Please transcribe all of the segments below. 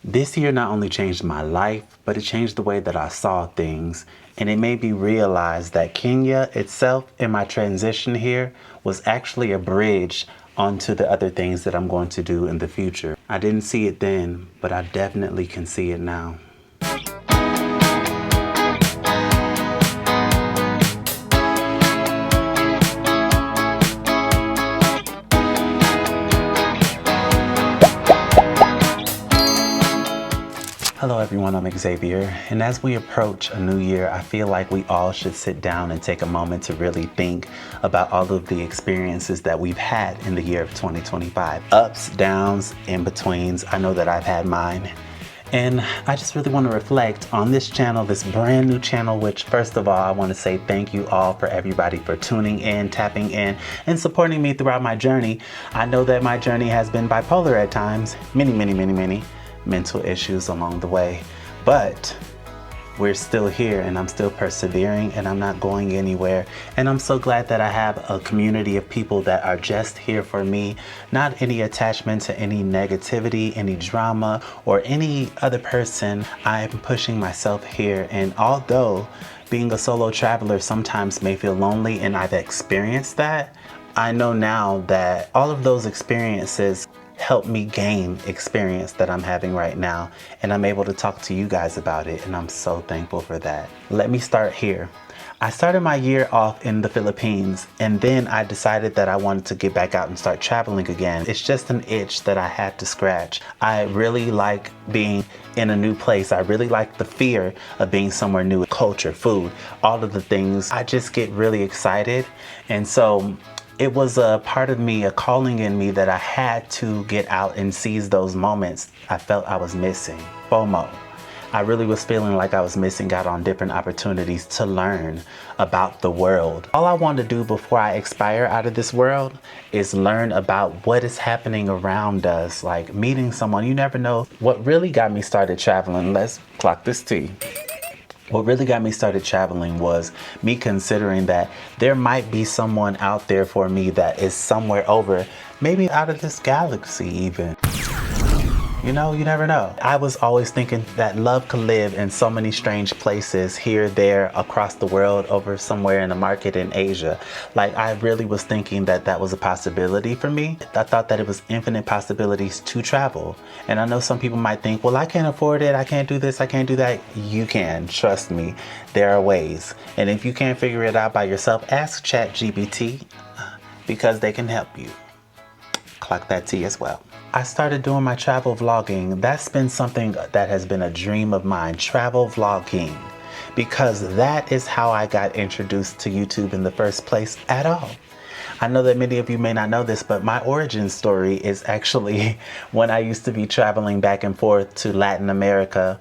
This year not only changed my life, but it changed the way that I saw things. And it made me realize that Kenya itself in my transition here was actually a bridge onto the other things that I'm going to do in the future. I didn't see it then, but I definitely can see it now. Hello everyone, I'm Xavier, and as we approach a new year, I feel like we all should sit down and take a moment to really think about all of the experiences that we've had in the year of 2025. Ups, downs, in-betweens. I know that I've had mine. And I just really want to reflect on this channel, this brand new channel, which first of all, I want to say thank you all for everybody for tuning in, tapping in, and supporting me throughout my journey. I know that my journey has been bipolar at times, many mental issues along the way, but we're still here and I'm still persevering and I'm not going anywhere. And I'm so glad that I have a community of people that are just here for me, not any attachment to any negativity, any drama, or any other person. I am pushing myself here, and although being a solo traveler sometimes may feel lonely, and I've experienced that, I know now that all of those experiences help me gain experience that I'm having right now, and I'm able to talk to you guys about it, and I'm so thankful for that. Let me start here. I started my year off in the Philippines, and then I decided that I wanted to get back out and start traveling again. It's just an itch that I had to scratch. I really like being in a new place. I really like the fear of being somewhere new, culture, food, all of the things. I just get really excited, and so it was a part of me, a calling in me, that I had to get out and seize those moments I felt I was missing. FOMO. I really was feeling like I was missing out on different opportunities to learn about the world. All I want to do before I expire out of this world is learn about what is happening around us, like meeting someone. You never know. What really got me started traveling, let's clock this T. What really got me started traveling was me considering that there might be someone out there for me that is somewhere over, maybe out of this galaxy even. You know, you never know. I was always thinking that love could live in so many strange places, here, there, across the world, over somewhere in the market in Asia. Like, I really was thinking that that was a possibility for me. I thought that it was infinite possibilities to travel. And I know some people might think, well, I can't afford it. I can't do this. I can't do that. You can. Trust me. There are ways. And if you can't figure it out by yourself, ask ChatGPT because they can help you. Clock that T as well. I started doing my travel vlogging. That's been something that has been a dream of mine, travel vlogging, because that is how I got introduced to YouTube in the first place at all. I know that many of you may not know this, but my origin story is actually when I used to be traveling back and forth to Latin America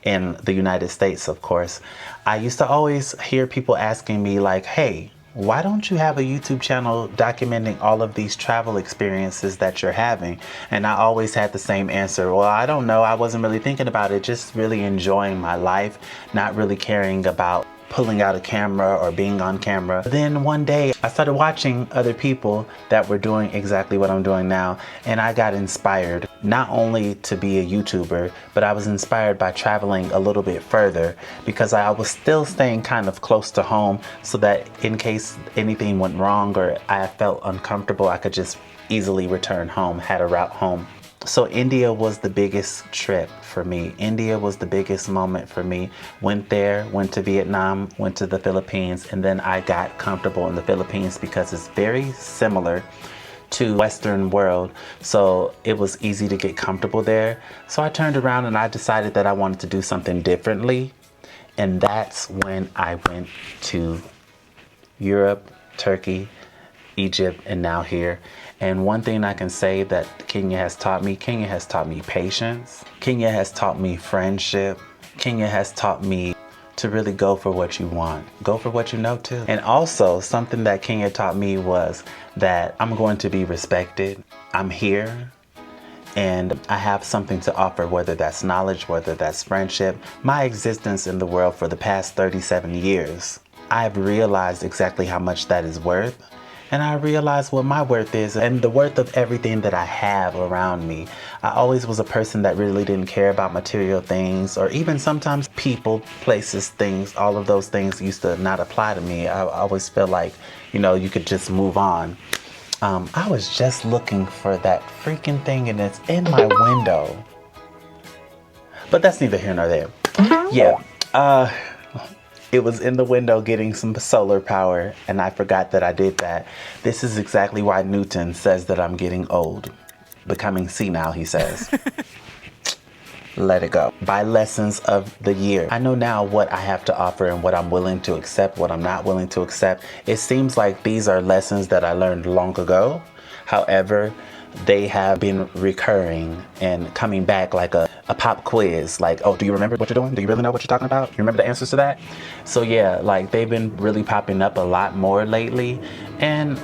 and the United States, of course. I used to always hear people asking me like, hey, why don't you have a YouTube channel documenting all of these travel experiences that you're having? And I always had the same answer. Well, I don't know. I wasn't really thinking about it, just really enjoying my life, not really caring about pulling out a camera or being on camera. Then one day I started watching other people that were doing exactly what I'm doing now, and I got inspired not only to be a YouTuber, but I was inspired by traveling a little bit further because I was still staying kind of close to home, so that in case anything went wrong or I felt uncomfortable, I could just easily return home, had a route home. So India was the biggest trip for me. India was the biggest moment for me. Went there, went to Vietnam, went to the Philippines, and then I got comfortable in the Philippines because it's very similar to Western world. So it was easy to get comfortable there. So I turned around and I decided that I wanted to do something differently. And that's when I went to Europe, Turkey, Egypt, and now here. And one thing I can say that Kenya has taught me patience. Kenya has taught me friendship. Kenya has taught me to really go for what you want. Go for what you know too. And also something that Kenya taught me was that I'm going to be respected. I'm here and I have something to offer, whether that's knowledge, whether that's friendship. My existence in the world for the past 37 years, I've realized exactly how much that is worth. And I realized what my worth is and the worth of everything that I have around me. I always was a person that really didn't care about material things, or even sometimes people, places, things. All of those things used to not apply to me. I always felt like, you could just move on. I was just looking for that freaking thing and it's in my window. But that's neither here nor there. Yeah. It was in the window getting some solar power, and I forgot that I did that. This is exactly why Newton says that I'm getting old. Becoming senile, he says. Let it go. By lessons of the year. I know now what I have to offer and what I'm willing to accept, what I'm not willing to accept. It seems like these are lessons that I learned long ago. However, they have been recurring and coming back like a pop quiz. Like, oh, do you remember what you're doing? Do you really know what you're talking about? You remember the answers to that? So yeah, like they've been really popping up a lot more lately. And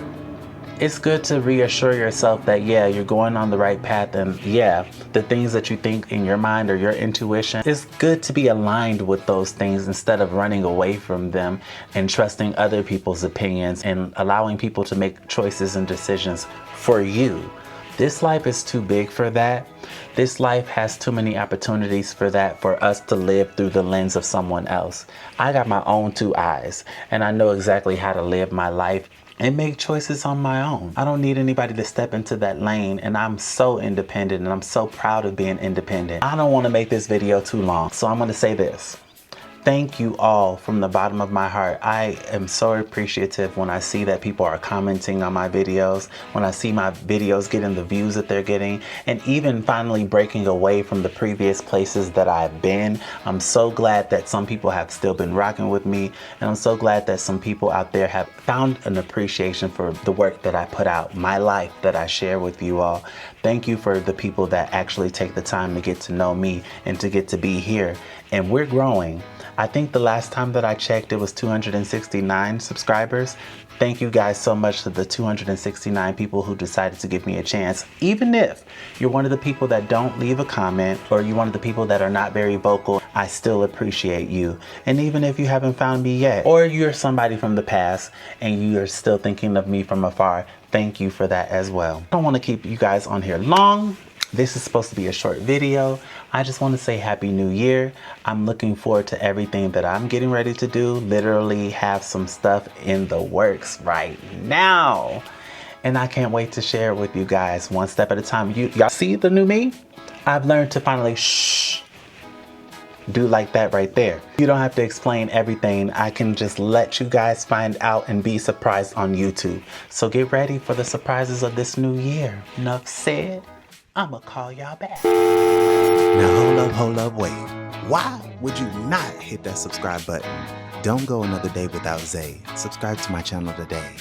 it's good to reassure yourself that, yeah, you're going on the right path. And yeah, the things that you think in your mind or your intuition, it's good to be aligned with those things instead of running away from them and trusting other people's opinions and allowing people to make choices and decisions for you. This life is too big for that. This life has too many opportunities for that, for us to live through the lens of someone else. I got my own two eyes and I know exactly how to live my life and make choices on my own. I don't need anybody to step into that lane, and I'm so independent and I'm so proud of being independent. I don't want to make this video too long, so I'm going to say this. Thank you all from the bottom of my heart. I am so appreciative when I see that people are commenting on my videos, when I see my videos getting the views that they're getting, and even finally breaking away from the previous places that I've been. I'm so glad that some people have still been rocking with me, and I'm so glad that some people out there have found an appreciation for the work that I put out, my life that I share with you all. Thank you for the people that actually take the time to get to know me and to get to be here. And we're growing. I think the last time that I checked, it was 269 subscribers. Thank you guys so much to the 269 people who decided to give me a chance. Even if you're one of the people that don't leave a comment, or you're one of the people that are not very vocal, I still appreciate you. And even if you haven't found me yet, or you're somebody from the past and you're still thinking of me from afar, thank you for that as well. I don't want to keep you guys on here long. This is supposed to be a short video. I just want to say Happy New Year. I'm looking forward to everything that I'm getting ready to do. Literally have some stuff in the works right now. And I can't wait to share it with you guys one step at a time. Y'all see the new me? I've learned to finally do like that right there. You don't have to explain everything. I can just let you guys find out and be surprised on YouTube. So get ready for the surprises of this new year. Enough said. I'ma call y'all back. Now hold up, wait. Why would you not hit that subscribe button? Don't go another day without Zay. Subscribe to my channel today.